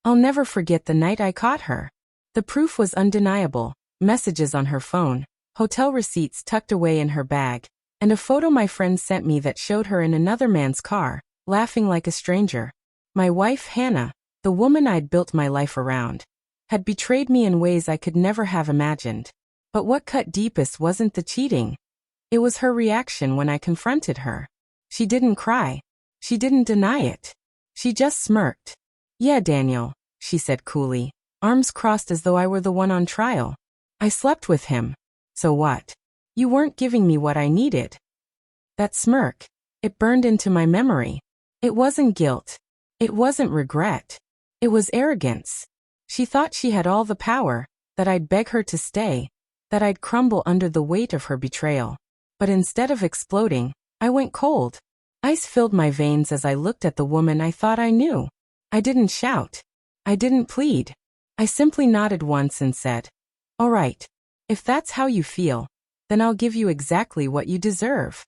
I'll never forget the night I caught her. The proof was undeniable: messages on her phone, hotel receipts tucked away in her bag, and a photo my friend sent me that showed her in another man's car, laughing like a stranger. My wife, Hannah, the woman I'd built my life around, had betrayed me in ways I could never have imagined. But what cut deepest wasn't the cheating. It was her reaction when I confronted her. She didn't cry. She didn't deny it. She just smirked. "Yeah, Daniel," she said coolly, arms crossed as though I were the one on trial. "I slept with him. So what? You weren't giving me what I needed." That smirk, it burned into my memory. It wasn't guilt. It wasn't regret. It was arrogance. She thought she had all the power, that I'd beg her to stay, that I'd crumble under the weight of her betrayal. But instead of exploding, I went cold. Ice filled my veins as I looked at the woman I thought I knew. I didn't shout. I didn't plead. I simply nodded once and said, "All right. If that's how you feel, then I'll give you exactly what you deserve."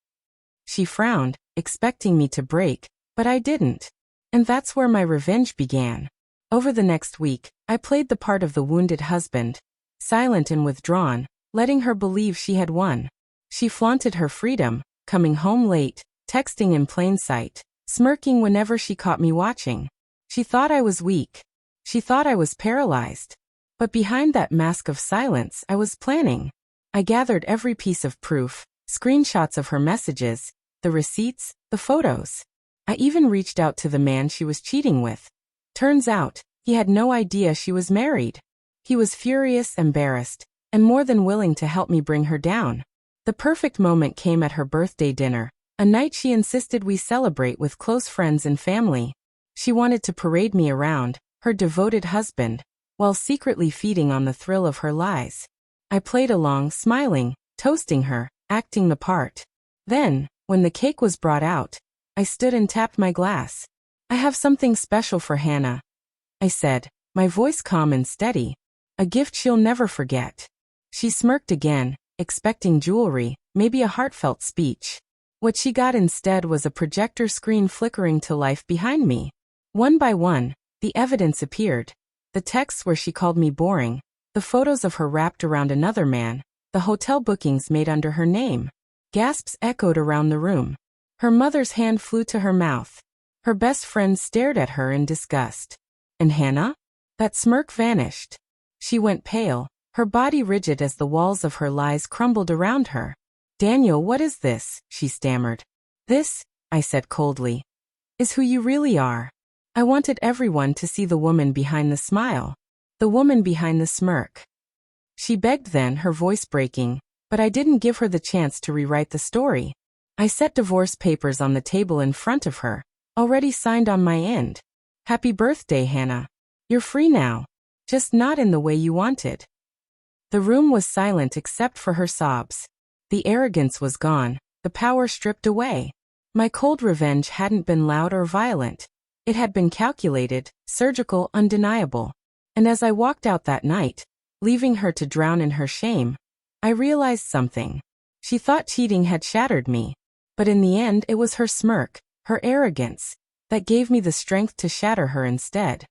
She frowned, expecting me to break, but I didn't. And that's where my revenge began. Over the next week, I played the part of the wounded husband, silent and withdrawn, letting her believe she had won. She flaunted her freedom, coming home late, texting in plain sight, smirking whenever she caught me watching. She thought I was weak. She thought I was paralyzed. But behind that mask of silence, I was planning. I gathered every piece of proof, screenshots of her messages, the receipts, the photos. I even reached out to the man she was cheating with. Turns out, he had no idea she was married. He was furious, embarrassed, and more than willing to help me bring her down. The perfect moment came at her birthday dinner, a night she insisted we celebrate with close friends and family. She wanted to parade me around, her devoted husband, while secretly feeding on the thrill of her lies. I played along, smiling, toasting her, acting the part. Then, when the cake was brought out, I stood and tapped my glass. "I have something special for Hannah," I said, my voice calm and steady. "A gift she'll never forget." She smirked again, expecting jewelry, maybe a heartfelt speech. What she got instead was a projector screen flickering to life behind me. One by one, the evidence appeared. The texts where she called me boring, the photos of her wrapped around another man, the hotel bookings made under her name. Gasps echoed around the room. Her mother's hand flew to her mouth. Her best friend stared at her in disgust. And Hannah? That smirk vanished. She went pale, her body rigid as the walls of her lies crumbled around her. "Daniel, what is this?" she stammered. "This," I said coldly, "is who you really are." I wanted everyone to see the woman behind the smile, the woman behind the smirk. She begged then, her voice breaking, but I didn't give her the chance to rewrite the story. I set divorce papers on the table in front of her, already signed on my end. "Happy birthday, Hannah. You're free now. Just not in the way you wanted." The room was silent except for her sobs. The arrogance was gone, the power stripped away. My cold revenge hadn't been loud or violent. It had been calculated, surgical, undeniable. And as I walked out that night, leaving her to drown in her shame, I realized something. She thought cheating had shattered me. But in the end, it was her smirk, her arrogance, that gave me the strength to shatter her instead.